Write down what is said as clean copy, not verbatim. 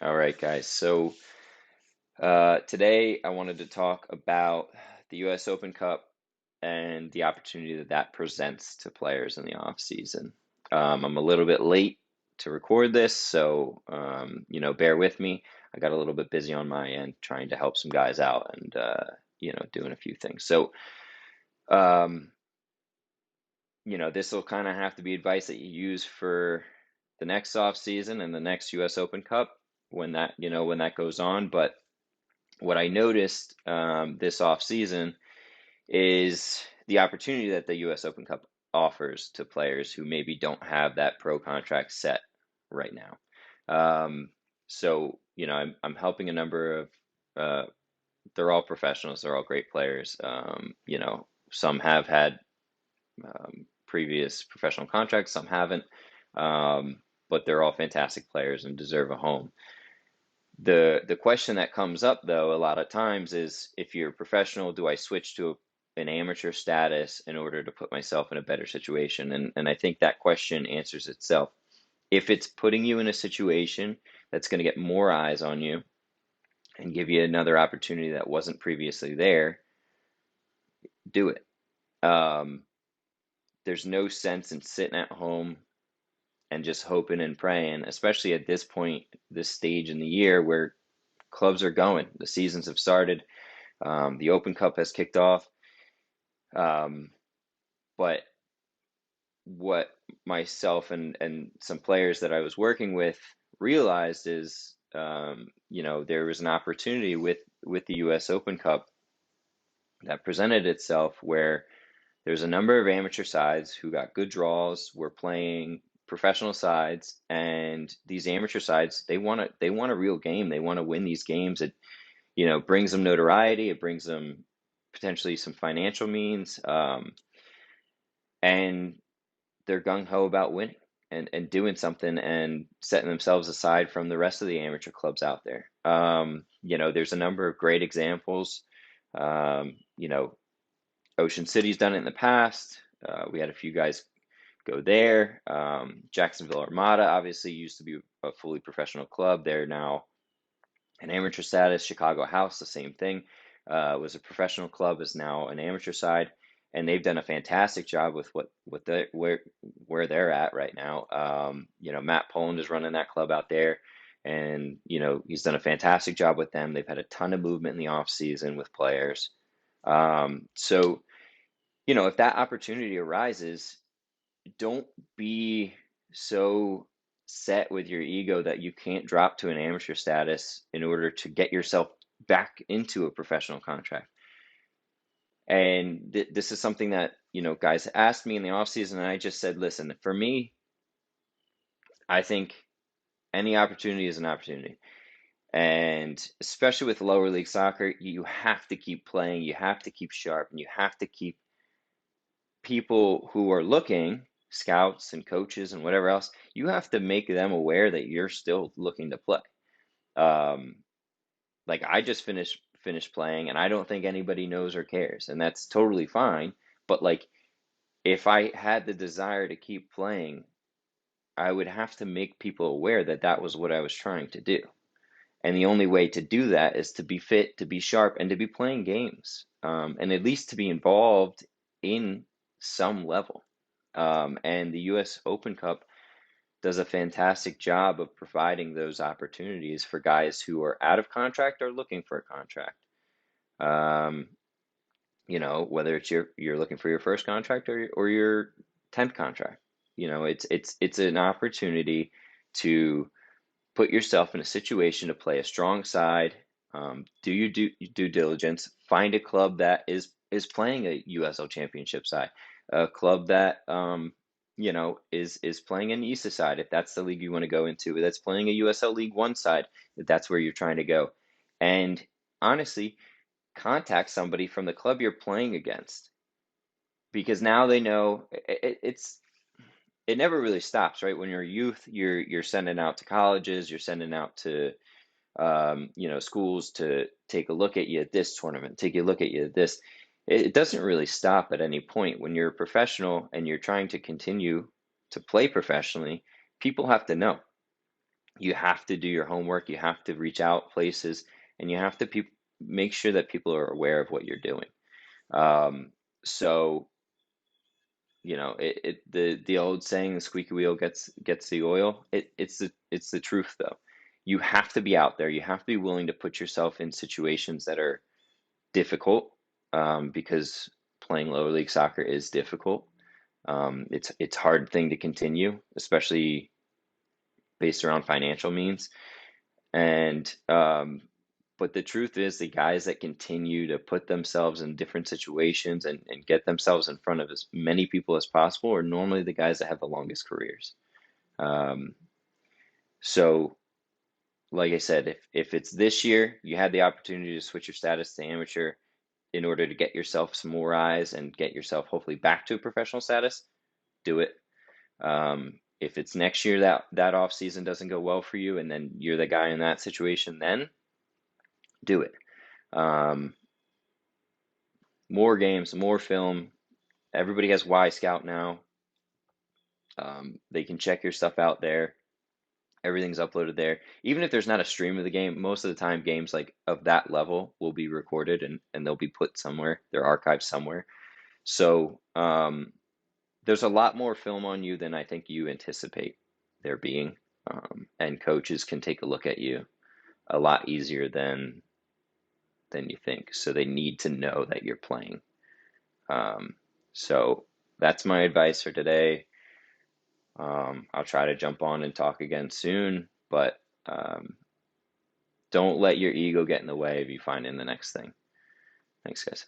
All right, guys. So today I wanted to talk about the U.S. Open Cup and the opportunity that that presents to players in the off season. I'm a little bit late to record this, so bear with me. I got a little bit busy on my end trying to help some guys out and doing a few things. So um, this will kind of have to be advice that you use for the next off season and the next U.S. Open Cup when that goes on, but what I noticed this off season is the opportunity that the U.S. Open Cup offers to players who maybe don't have that pro contract set right now. Um, I'm helping a number of uh, they're all professionals, they're all great players. Some have had previous professional contracts, some haven't, but they're all fantastic players and deserve a home. The question that comes up though a lot of times is if you're a professional, do I switch to an amateur status in order to put myself in a better situation? And I think that question answers itself. If it's putting you in a situation that's going to get more eyes on you and give you another opportunity that wasn't previously there, do it. Um, there's no sense in sitting at home and just hoping and praying, especially at this point, this stage in the year where clubs are going, the seasons have started. The Open Cup has kicked off. Um, but what myself and some players that I was working with realized is, there was an opportunity with the U.S. Open Cup that presented itself where there's a number of amateur sides who got good draws, were playing professional sides, and these amateur sides they want a real game. They want to win these games. It brings them notoriety. It brings them potentially some financial means. And they're gung ho about winning and doing something and setting themselves aside from the rest of the amateur clubs out there. There's a number of great examples. Um, you know, Ocean City's done it in the past. We had a few guys go there. Jacksonville Armada obviously used to be a fully professional club. They're now an amateur status. Chicago House, the same thing, was a professional club, is now an amateur side, and they've done a fantastic job with what the where they're at right now. Matt Poland is running that club out there, and he's done a fantastic job with them. They've had a ton of movement in the off season with players. If that opportunity arises, don't be so set with your ego that you can't drop to an amateur status in order to get yourself back into a professional contract. And this is something that, guys asked me in the offseason, and I just said, listen, for me, I think any opportunity is an opportunity. And especially with lower league soccer, you have to keep playing, you have to keep sharp, and you have to keep people who are looking, scouts and coaches and whatever else, you have to make them aware that you're still looking to play. Um, like I just finished playing, and I don't think anybody knows or cares, and that's totally fine. But like, if I had the desire to keep playing, I would have to make people aware that that was what I was trying to do. And the only way to do that is to be fit, to be sharp, and to be playing games, and at least to be involved in some level. And the U.S. Open Cup does a fantastic job of providing those opportunities for guys who are out of contract or looking for a contract. Um, whether it's you're looking for your first contract or your 10th contract, it's an opportunity to put yourself in a situation to play a strong side. Do your due diligence. Find a club that is playing a USL Championship side, a club that is playing an ESA side if that's the league you want to go into. That's playing a USL League One side if that's where you're trying to go. And honestly, contact somebody from the club you're playing against because now they know it never really stops, right? When you're a youth, you're sending out to colleges, you're sending out to schools to take a look at you at this tournament, take a look at you at this. It doesn't really stop at any point. When you're a professional and you're trying to continue to play professionally, people have to know. You have to do your homework, you have to reach out places, and you have to make sure that people are aware of what you're doing. Um, so the old saying, the squeaky wheel gets the oil. It's the truth though. You have to be out there. You have to be willing to put yourself in situations that are difficult, because playing lower league soccer is difficult. It's a hard thing to continue, especially based around financial means. And but the truth is, the guys that continue to put themselves in different situations and get themselves in front of as many people as possible are normally the guys that have the longest careers. Um, so, like I said, if it's this year, you had the opportunity to switch your status to amateur in order to get yourself some more eyes and get yourself hopefully back to a professional status, do it. If it's next year that off season doesn't go well for you, and then you're the guy in that situation, then do it. Um, more games, more film. Everybody has Y Scout now. They can check your stuff out there. Everything's uploaded there. Even if there's not a stream of the game, most of the time games like of that level will be recorded and they'll be put somewhere. They're archived somewhere. So there's a lot more film on you than I think you anticipate there being. And coaches can take a look at you a lot easier than you think. So they need to know that you're playing. So that's my advice for today. I'll try to jump on and talk again soon, but don't let your ego get in the way of you finding the next thing. Thanks, guys.